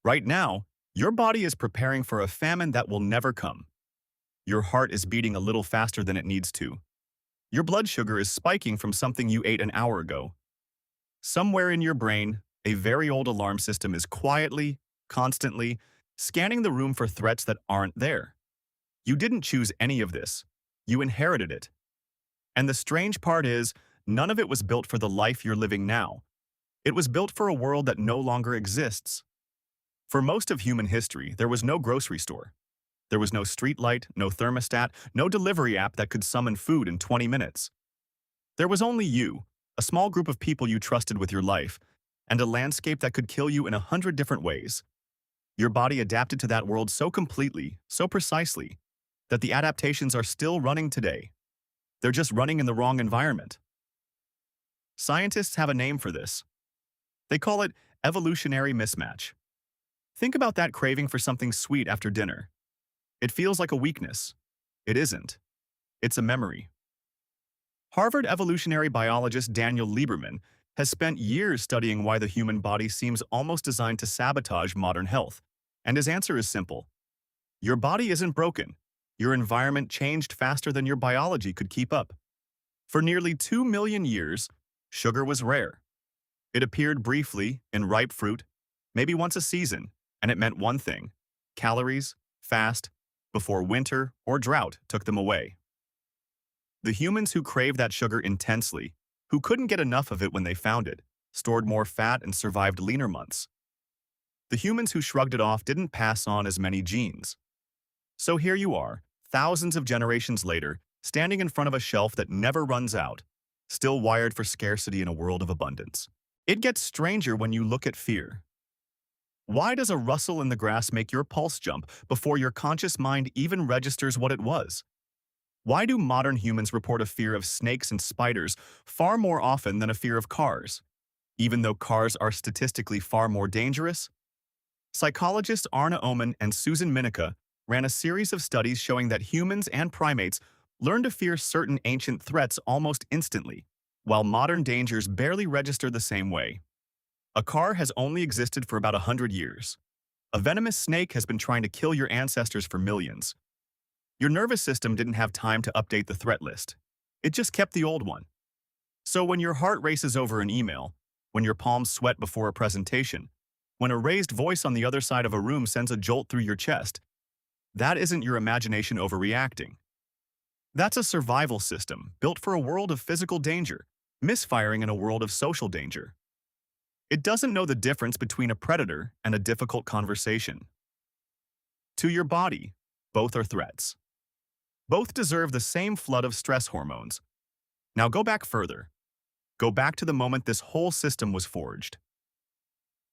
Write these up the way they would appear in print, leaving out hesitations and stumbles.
Right now, your body is preparing for a famine that will never come. Your heart is beating a little faster than it needs to. Your blood sugar is spiking from something you ate an hour ago. Somewhere in your brain, a very old alarm system is quietly, constantly, scanning the room for threats that aren't there. You didn't choose any of this. You inherited it. And the strange part is, none of it was built for the life you're living now. It was built for a world that no longer exists. For most of human history, there was no grocery store. There was no street light, no thermostat, no delivery app that could summon food in 20 minutes. There was only you, a small group of people you trusted with your life, and a landscape that could kill you in 100 different ways. Your body adapted to that world so completely, so precisely, that the adaptations are still running today. They're just running in the wrong environment. Scientists have a name for this. They call it evolutionary mismatch. Think about that craving for something sweet after dinner. It feels like a weakness. It isn't. It's a memory. Harvard evolutionary biologist Daniel Lieberman has spent years studying why the human body seems almost designed to sabotage modern health, and his answer is simple. Your body isn't broken. Your environment changed faster than your biology could keep up. For nearly 2 million years, sugar was rare. It appeared briefly in ripe fruit, maybe once a season, and it meant one thing: calories, fast, before winter or drought took them away. The humans who craved that sugar intensely, who couldn't get enough of it when they found it, stored more fat and survived leaner months. The humans who shrugged it off didn't pass on as many genes. So here you are, thousands of generations later, standing in front of a shelf that never runs out, still wired for scarcity in a world of abundance. It gets stranger when you look at fear. Why does a rustle in the grass make your pulse jump before your conscious mind even registers what it was? Why do modern humans report a fear of snakes and spiders far more often than a fear of cars, even though cars are statistically far more dangerous? Psychologists Arne Oman and Susan Minica ran a series of studies showing that humans and primates learn to fear certain ancient threats almost instantly, while modern dangers barely register the same way. A car has only existed for about 100 years. A venomous snake has been trying to kill your ancestors for millions. Your nervous system didn't have time to update the threat list. It just kept the old one. So when your heart races over an email, when your palms sweat before a presentation, when a raised voice on the other side of a room sends a jolt through your chest, that isn't your imagination overreacting. That's a survival system built for a world of physical danger, misfiring in a world of social danger. It doesn't know the difference between a predator and a difficult conversation. To your body, both are threats. Both deserve the same flood of stress hormones. Now go back further. Go back to the moment this whole system was forged.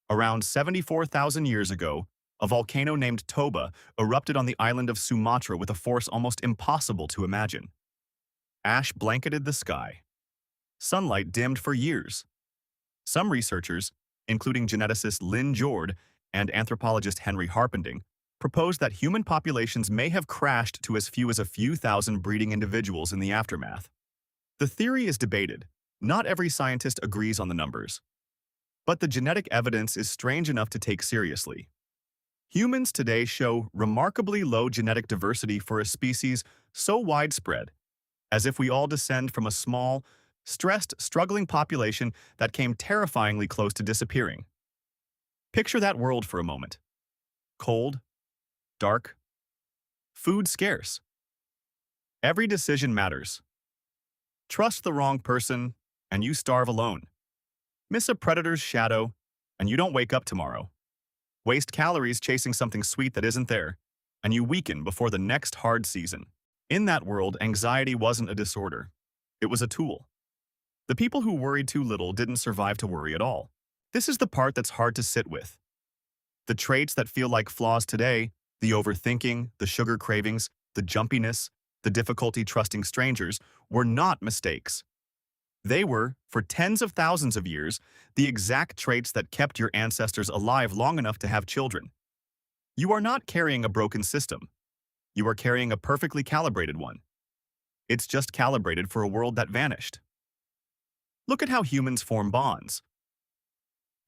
Around 74,000 years ago, a volcano named Toba erupted on the island of Sumatra with a force almost impossible to imagine. Ash blanketed the sky. Sunlight dimmed for years. Some researchers, including geneticist Lynn Jord and anthropologist Henry Harpending, proposed that human populations may have crashed to as few as a few thousand breeding individuals in the aftermath. The theory is debated. Not every scientist agrees on the numbers. But the genetic evidence is strange enough to take seriously. Humans today show remarkably low genetic diversity for a species so widespread, as if we all descend from a small, stressed, struggling population that came terrifyingly close to disappearing. Picture that world for a moment. Cold, dark, food scarce. Every decision matters. Trust the wrong person, and you starve alone. Miss a predator's shadow, and you don't wake up tomorrow. Waste calories chasing something sweet that isn't there, and you weaken before the next hard season. In that world, anxiety wasn't a disorder. It was a tool. The people who worried too little didn't survive to worry at all. This is the part that's hard to sit with. The traits that feel like flaws today, the overthinking, the sugar cravings, the jumpiness, the difficulty trusting strangers, were not mistakes. They were, for tens of thousands of years, the exact traits that kept your ancestors alive long enough to have children. You are not carrying a broken system. You are carrying a perfectly calibrated one. It's just calibrated for a world that vanished. Look at how humans form bonds.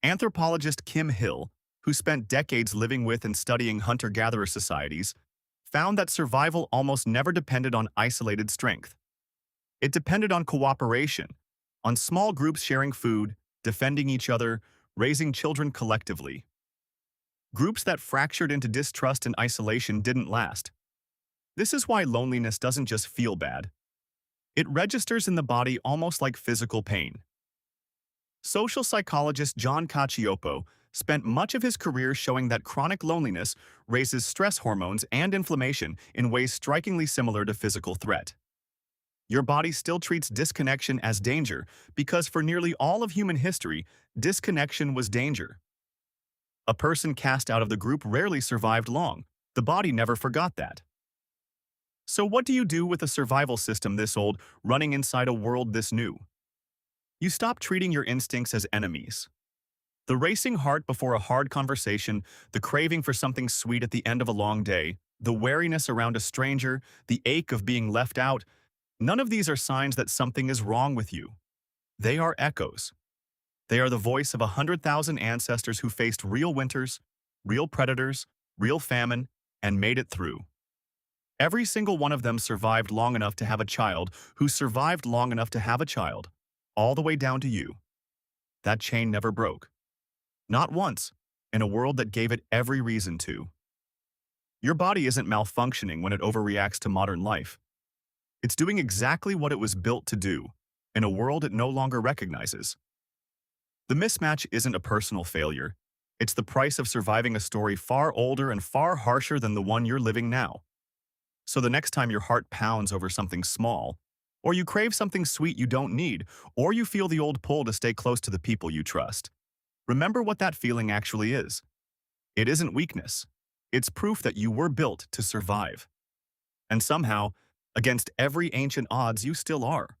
Anthropologist Kim Hill, who spent decades living with and studying hunter-gatherer societies, found that survival almost never depended on isolated strength. It depended on cooperation, on small groups sharing food, defending each other, raising children collectively. Groups that fractured into distrust and isolation didn't last. This is why loneliness doesn't just feel bad. It registers in the body almost like physical pain. Social psychologist John Cacioppo spent much of his career showing that chronic loneliness raises stress hormones and inflammation in ways strikingly similar to physical threat. Your body still treats disconnection as danger because for nearly all of human history, disconnection was danger. A person cast out of the group rarely survived long. The body never forgot that. So what do you do with a survival system this old, running inside a world this new? You stop treating your instincts as enemies. The racing heart before a hard conversation, the craving for something sweet at the end of a long day, the wariness around a stranger, the ache of being left out, none of these are signs that something is wrong with you. They are echoes. They are the voice of 100,000 ancestors who faced real winters, real predators, real famine, and made it through. Every single one of them survived long enough to have a child who survived long enough to have a child, all the way down to you. That chain never broke. Not once, in a world that gave it every reason to. Your body isn't malfunctioning when it overreacts to modern life. It's doing exactly what it was built to do, in a world it no longer recognizes. The mismatch isn't a personal failure. It's the price of surviving a story far older and far harsher than the one you're living now. So the next time your heart pounds over something small, or you crave something sweet you don't need, or you feel the old pull to stay close to the people you trust, remember what that feeling actually is. It isn't weakness. It's proof that you were built to survive. And somehow, against every ancient odds, you still are.